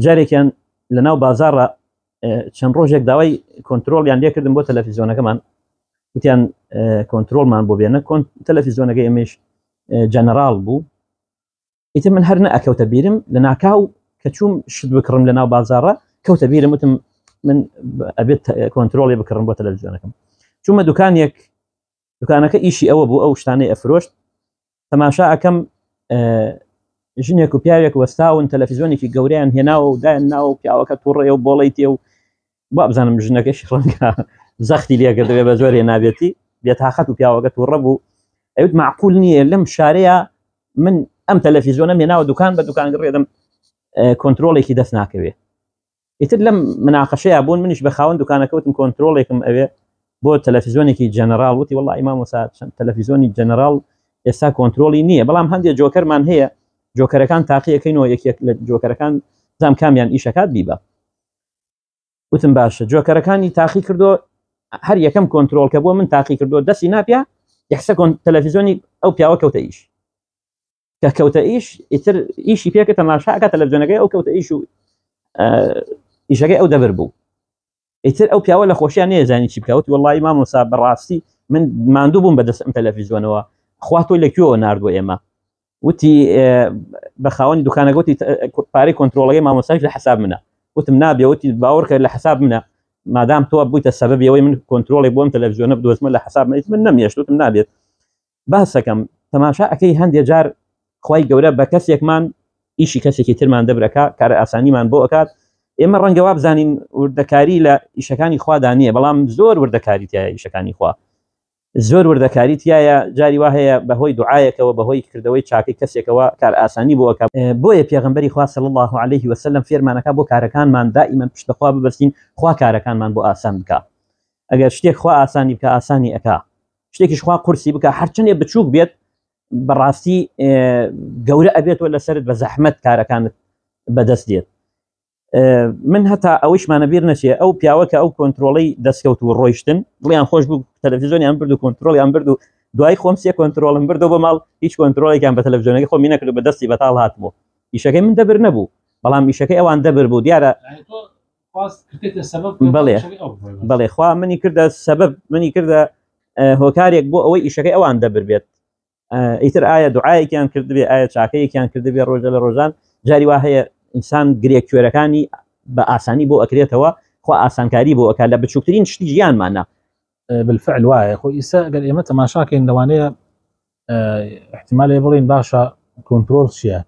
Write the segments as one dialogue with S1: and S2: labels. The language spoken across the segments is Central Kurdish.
S1: جارێکیان لەناو بازارڕە چەند ڕۆژێک داوای کۆنتترۆلیان لێکردن بۆ تەلەڤیزیۆنەکەمان وتیان کۆنتترۆلمان بۆ بێنە تەلەڤیزیۆنەکە ئێمەش جەنەرال بوو. ئیتر من هەر نەئەکەوتە بیرم لە ناکاو کە چووم شت بکڕم لەناو بازارڕە کەوتە بیرم وتم من ئەبێت کۆنتترۆڵی بکڕم بۆ تەلەڤیزیۆنەکەم. چوومە دوکانەکە ئیشی ئەوە بوو ئەو شتانەی ئەفرۆشت تەماشا ئەەکەم ژنێک و پیاوێک وەستاون تەلەڤیزیۆنێکی گەورەیان هێناوە و دایان ناو پیاوەکە تووڕێ و بۆڵی تێ و با بزانم ژنەکەش ڕەنگە زەختی لێکردوێ بە زۆر هێنابێتی بێتاقەت و پیاوەکە تووڕە بوو. ئەوت معقول نییە لەم شارەیە من ئەم تەلەڤیزیۆنە هێناوە دوکان بە دوکان ڕێدەم کۆنتترۆڵێکی دەست ناکەوێ. ئیتر لەم مناقەشەیە بوون منیش بە خاوەن دوکانەکەوتم کۆنتترۆڵێکم ئەوێ بۆ تەلەڤیزیۆنێکی جەنەرال وتی وەڵڵی مامۆستا تەلەڤیزیۆنی جەنەرال ئێستا کۆنتترۆلی نییە بەڵام هەندێک جۆکەرمان هەیە جۆکەرەکان تاقیەکەینەوە یەکێک لە جۆکەرەکان زام کامیان ئیشەکات بیبە. وتم باشە جۆکەرەکانی تاقی کردو هەر یەکەم کۆنتترۆلکە بۆ من تاقی کردو دەستی ناپیا یەکسە تەلەڤیزیۆنی ئەو پیاوە کەوتە ئیش کە کەوتە ئیش ئیتر ئیشی پێکە تەماشاکە تەلەڤیزیۆنەکەی ئەو کەوتە ئیش و ئیشەکەی ئەو دەبر بوو. ئیتر ئەو پیاوە لە خۆشیان نێزانی چی بکەوت وەڵڵی مامۆستا بەڕاستی من ماندوو بووم بەدەست ئەم تەلەڤیزیۆنەوە خوا تۆی لەکوێوە ناردووە ئێمە وتی بە خاوەنی دوکانەکەوتی پارەی کۆنتترۆڵەکەی مامۆستاش لە حساب منە. وتم نابێ وتی باوەڕکە لە حساب منە مادام تۆ بوویتە سەبەبیەوەی من کۆنتترۆڵی بۆم تەلەڤیزیۆنە بدۆزمە لە حساب من من نەمیێشت وتم نابێت باسەکەم تەماشا ئەەکەی هەندێک جار خوای گەورە بە کەسێکمان ئیشی کەسێکی ترمان دەبرەکە کارە ئاسانیمان بۆ ئەکات ئێمە ڕەنگە وا بزانین وردەکاری لە ئیشەکانی خوادا نییە بەڵام زۆر وردەکاری تایە ئیشەکانی خوا زۆر وردەکاری تایە جاری وا هەیە بەهۆی دوعایەکەوە بەهۆی کردەوەی چاکەی کەسێکەوە کار ئاسانی بۆ ئەکات. بۆیە پێغەمبەری خوا صلی الله عليه وسلم فێرمانەکە بۆ کارەکانمان دائیمەن پشت بەخوا ببەستین خوا کارەکانمان بۆ ئاسان بکە. ئەگەر شتێک خوا ئاسانی بکە ئاسانی ئەکا شتێکیش خوا قورسی بکە هەرچەندێ بچووک بێت بەڕاستی گەورە ئەبێتەوە لەسرت بە زەحمەت کارەکانت بەدەست دێت. من هەتا ئەوەشمانە بیر نەچێ ئەو پیاوەکە ئەو کۆنتترۆڵی دەستکەوت و ڕۆیشتن بڵیان خۆش بوو تەلەڤیزیۆنیان برد و کۆنتترۆلیان برد و دوای خۆم سێ کۆنتترۆلم بردەوە بە ماڵ هیچ کۆنتترۆلێکیان بە تەلەڤیزیۆنەکە خۆمی نەکرد و بەدەستی بەتاڵ هاتمەوە ئیشەکەی من دەبر نەبوو بەڵام ئیشەکەی ئەوان دەبر بوو دیارە بەڵێ خوا منی کردە سەبەب منی کردە هۆکارێک بۆ ئەوەی ئیشەکەی ئەوان دەبر بێت. ئیتر ئایا دوعایەکیان کردبێ ئایا چاکەیەکیان کردبێ ڕۆژە لە ڕۆژان جاری وا هەیە ئینسان گرێکوێرەکانی بە ئاسانی بۆ ئەکرێتەوە خوا ئاسانکاری بۆ ئەکات لە بچووکترین شتی ژیانمانە
S2: بالفعل وایە خۆ ئیسا ئەگەر ئێمە تەماشاکەین لەوانەیە احتیمالێ بڵین باشە کۆنتترۆل چییە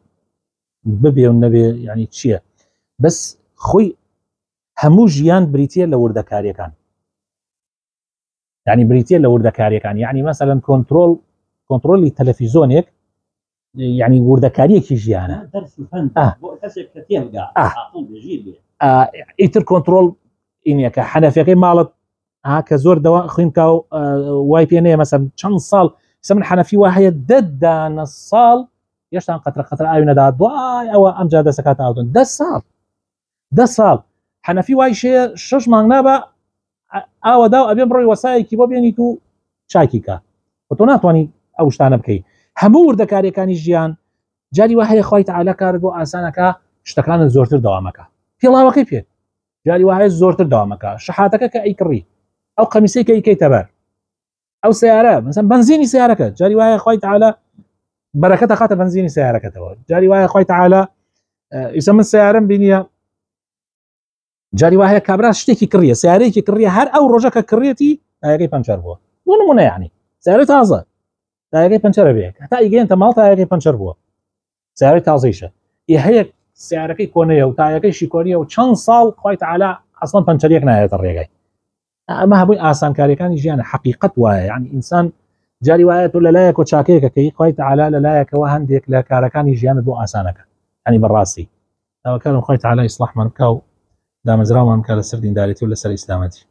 S2: ببێ و نەبێ یعنی چییە بەس خۆی هەموو ژیان بریتە لە وردەکاریەکان یعنی بریتە لە وردەکاریەکان یعنی مەسەلەن کۆنتترۆلی تەلەڤیزیۆنێک یعنی وردەکاریەکی ژیانە ئیتر کۆنتترۆل ئینەکە حەنەفەکەی ماڵت کە زۆر دەوا خوێنکە و وای پێ نەیە مەسەن چەند ساڵ سە من حەنەفی وا هەیە دەدانە ساڵ هێشتا قەترە قەترە ئاوی نەدات دوای ئەوە ئەمجا دەسەکات ئاودن 10 ساڵ حەنەفی وای شەیە 6 مانگ نابە ئاوەدا و ئەبێ بڕۆی وەسایەکی بۆ بێنیت و چاکیکە تۆ ناتوانانی ئەو شتانە بکەیت. هەموو وردەکاریەکانی ژیان جاری وا هەیە خوای تەعالا کارت بۆ ئاسانەکە شتەکانت زۆرتر دەوامەکە پێڵاوەکەی پێ جاری وا هەیە زۆرتر دەوامەکە شەحاتەکە کە ئەیکڕی ئەو قەمیسەی کە ئیکەیتە بەر ئەو سیارە مثلا بنزینی سیارەکە جاری وایە خوای تەعالا بەرەکەتە خاتە بنزینی سیارەکەتەوە جاری وایە خوای تەعالا ئیسا من سیارەم بینیە جاری وایە کابرا شتێکی کڕیە سیارەیەکی کڕیە هەر ئەو ڕۆژە کە کڕێتی تایەکەی پەنچەر بووە بۆ نمونە یعنی سیارەی تازە تایەکەی پەنچەرە بێ هەتا ئیگەێنتە ماڵ تایەکەی پەنچەر بووە سیارەی تازەیشە هەیە سیارەکەی کۆنەیە و تایەکەیشی کۆنیە و چەند ساڵ خوای تەعالا ئەسڵەن پەنچەرێک نایێتە ڕێگای ئەمە هەبووی ئاسانکاریەکانی ژیانە حقیقت وایە یعنی ئینسان جاری وایە تۆ لەلایەک و چاکەیەکەکەی خوای تەعالا لەلایەکەوە هەندێک لە کارەکانی ژیانت بۆ ئاسانەکە ینی بەڕاستی داواکارم خوای تەعالا ئیسلاحمان بکە و دامەزراومان بکە لەسەر دینداریەتی و لەسەر ئیسلامەتی.